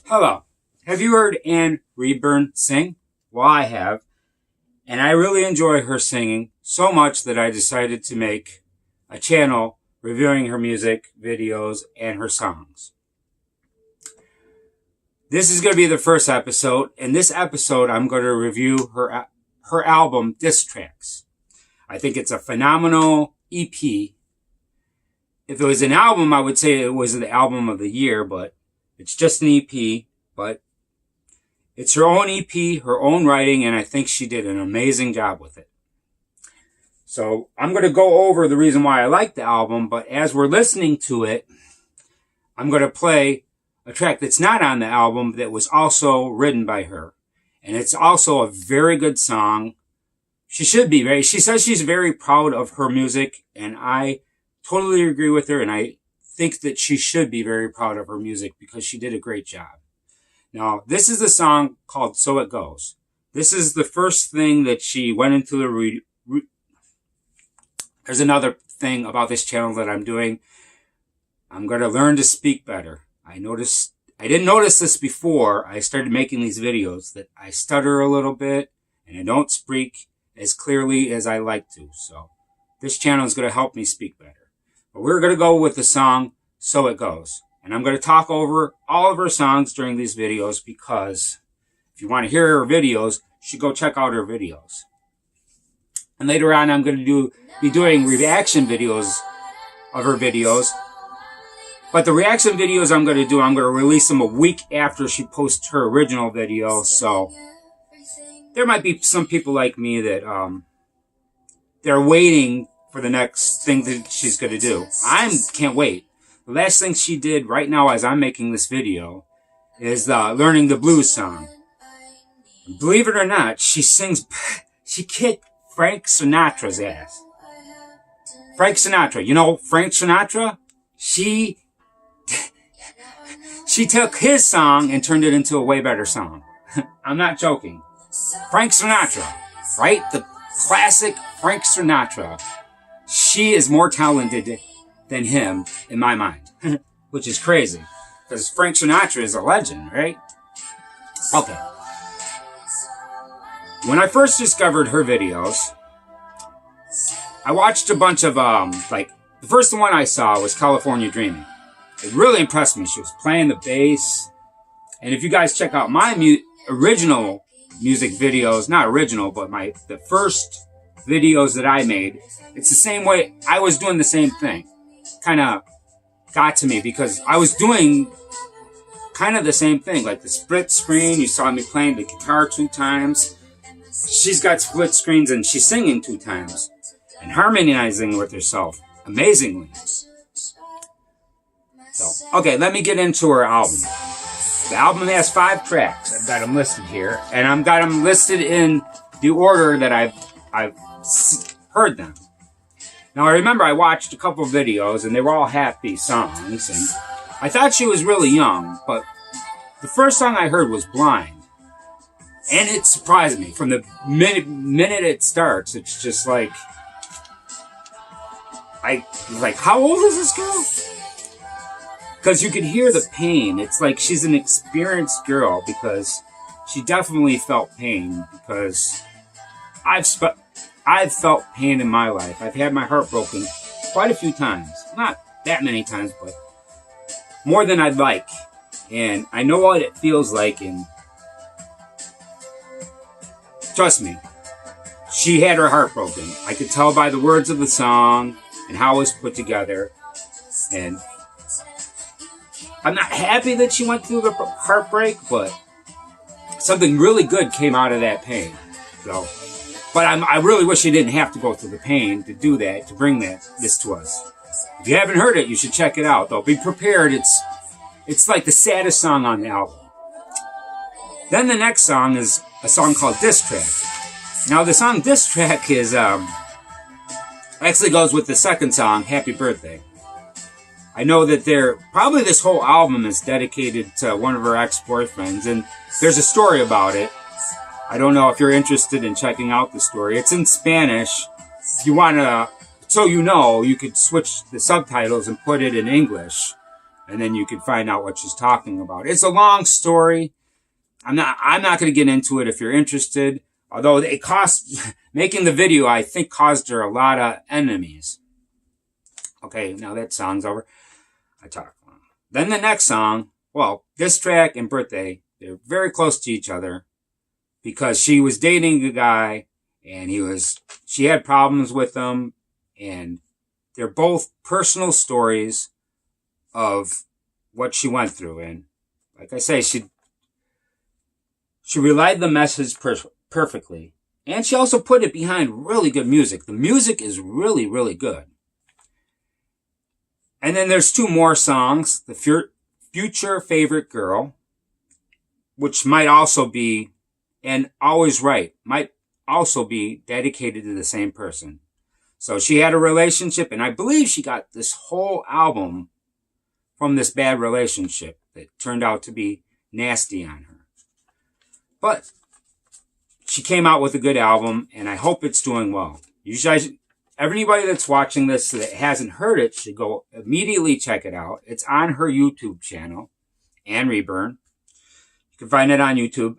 Hello. Have you heard Anne Reburn sing? Well, I have. And I really enjoy her singing so much that I decided to make a channel reviewing her music, videos, and her songs. This is going to be the first episode. In this episode, I'm going to review her album, Diss Tracks. I think it's a phenomenal EP. If it was an album, I would say it was the album of the year, but it's just an EP. But it's her own EP, her own writing, and I think she did an amazing job with it. So I'm going to go over the reason why I like the album, but as we're listening to it, I'm going to play a track that's not on the album that was also written by her. And it's also a very good song. She says she's very proud of her music, and I totally agree with her, and I think that she should be very proud of her music because she did a great job. Now, this is a song called So It Goes. This is the first thing that she went into the There's another thing about this channel that I'm doing. I'm going to learn to speak better. I didn't notice this before I started making these videos, that I stutter a little bit and I don't speak as clearly as I like to. So this channel is going to help me speak better. But we're going to go with the song So It Goes. And I'm going to talk over all of her songs during these videos because if you want to hear her videos, you should go check out her videos. And later on, I'm going to be doing reaction videos of her videos. But the reaction videos I'm going to release them a week after she posts her original video. So there might be some people like me that they're waiting for the next thing that she's going to do. I can't wait. The last thing she did right now as I'm making this video is learning the blues song. Believe it or not, she kicked Frank Sinatra's ass. Frank Sinatra. You know Frank Sinatra? She took his song and turned it into a way better song. I'm not joking. Frank Sinatra, right? The classic Frank Sinatra. She is more talented than him, in my mind. Which is crazy. Because Frank Sinatra is a legend, right? Okay. When I first discovered her videos, I watched a bunch of, the first one I saw was California Dreaming. It really impressed me. She was playing the bass. And if you guys check out my original music videos, not original, but the first videos that I made, it's the same way. I was doing the same thing. Kind of got to me because I was doing kind of the same thing, like the split screen. You saw me playing the guitar 2 times. She's got split screens and she's singing 2 times and harmonizing with herself amazingly. So, okay, let me get into her album. The album has 5 tracks. I've got them listed here, and I've got them listed in the order that I've heard them. Now, I remember I watched a couple of videos, and they were all happy songs, and I thought she was really young, but the first song I heard was Blind. And it surprised me. From the minute it starts, it's just like, how old is this girl? Because you could hear the pain. It's like she's an experienced girl because she definitely felt pain, because I've felt pain in my life. I've had my heart broken quite a few times. Not that many times, but more than I'd like. And I know what it feels like, and trust me, she had her heart broken. I could tell by the words of the song and how it was put together. And I'm not happy that she went through the heartbreak, but something really good came out of that pain. So, but I really wish she didn't have to go through the pain to do that, to bring this to us. If you haven't heard it, you should check it out, though. Be prepared. It's like the saddest song on the album. Then the next song is a song called Diss Track. Now, the song Diss Track is actually goes with the second song, Happy Birthday. I know that probably this whole album is dedicated to one of her ex-boyfriends, and there's a story about it. I don't know if you're interested in checking out the story. It's in Spanish. If you want to, so you know, you could switch the subtitles and put it in English. and then you can find out what she's talking about. It's a long story. I'm not going to get into it if you're interested. Although it cost, making the video, I think, caused her a lot of enemies. Okay, now that song's over. I talk. Then the next song, well, Diss Track and Birthday, they're very close to each other because she was dating a guy and she had problems with him, and they're both personal stories of what she went through. And like I say, she relayed the message perfectly. And she also put it behind really good music. The music is really, really good. And then there's two more songs. The Future Favorite Girl, which might also be, and Always Right, might also be dedicated to the same person. So she had a relationship, and I believe she got this whole album from this bad relationship that turned out to be nasty on her. But she came out with a good album, and I hope it's doing well. You guys, everybody that's watching this that hasn't heard it should go immediately check it out. It's on her YouTube channel, Anne Reburn. You can find it on YouTube.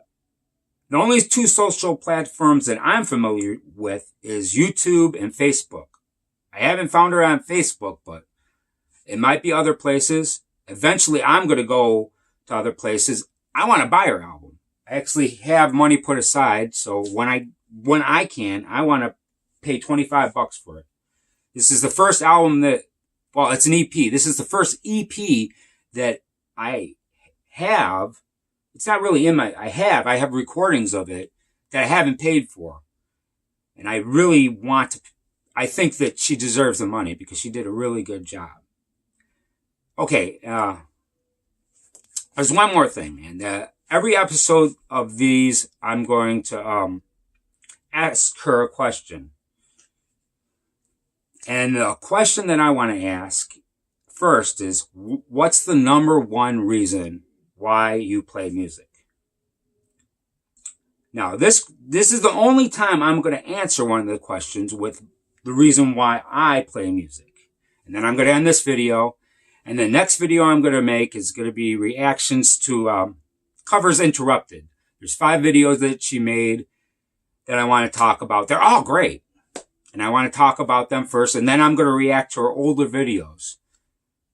The only two social platforms that I'm familiar with is YouTube and Facebook. I haven't found her on Facebook, but it might be other places. Eventually, I'm going to go to other places. I want to buy her album. I actually have money put aside, so when I can, I want to pay $25 for it. This is the first album that, well, it's an EP. This is the first EP that I have. It's not really in my, I have recordings of it that I haven't paid for. And I really want to, I think that she deserves the money because she did a really good job. Okay, there's one more thing, man. Every episode of these, I'm going to ask her a question. And the question that I want to ask first is, what's the number one reason why you play music? Now, this is the only time I'm going to answer one of the questions with the reason why I play music. And then I'm going to end this video. And the next video I'm going to make is going to be reactions to Covers Interrupted. There's 5 videos that she made that I want to talk about. They're all great. And I want to talk about them first. And then I'm going to react to her older videos.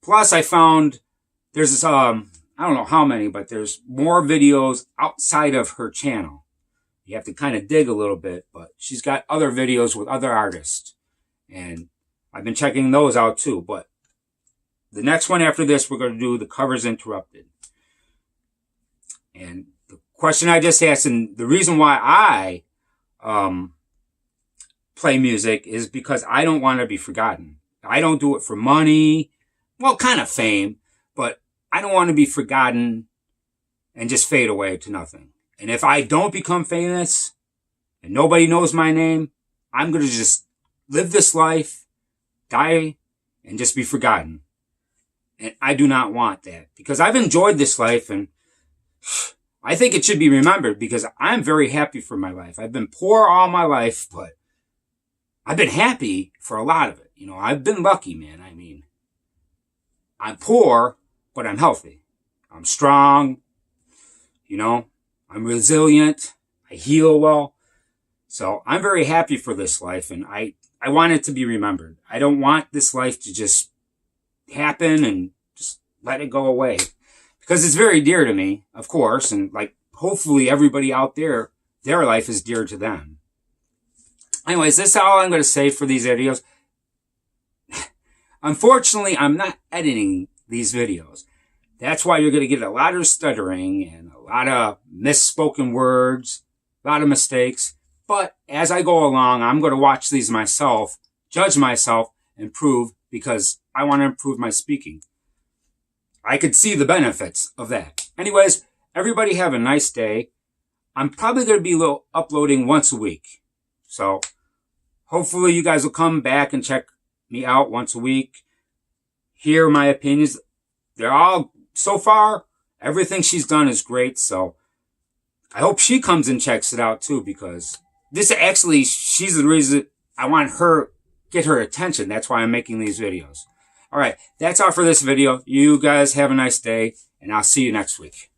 Plus, I found there's this, I don't know how many, but there's more videos outside of her channel. You have to kind of dig a little bit, but she's got other videos with other artists. And I've been checking those out too. But the next one after this, we're going to do the Covers Interrupted. And the question I just asked, and the reason why I play music is because I don't want to be forgotten. I don't do it for money. Well, kind of fame, but I don't want to be forgotten and just fade away to nothing. And if I don't become famous and nobody knows my name, I'm going to just live this life, die, and just be forgotten. And I do not want that because I've enjoyed this life, and I think it should be remembered because I'm very happy for my life. I've been poor all my life, but I've been happy for a lot of it. You know, I've been lucky, man. I mean, I'm poor, but I'm healthy. I'm strong. You know, I'm resilient. I heal well. So I'm very happy for this life, and I want it to be remembered. I don't want this life to just happen and just let it go away. Because it's very dear to me, of course, and like hopefully everybody out there, their life is dear to them. Anyways, this is all I'm going to say for these videos. Unfortunately, I'm not editing these videos. That's why you're going to get a lot of stuttering and a lot of misspoken words, a lot of mistakes. But as I go along, I'm going to watch these myself, judge myself, improve because I want to improve my speaking. I could see the benefits of that. Anyways, everybody have a nice day. I'm probably going to be uploading once a week. So hopefully you guys will come back and check me out once a week. Hear my opinions. They're all, so far, everything she's done is great. So I hope she comes and checks it out too, because this actually, she's the reason I want her, get her attention. That's why I'm making these videos. All right, that's all for this video. You guys have a nice day, and I'll see you next week.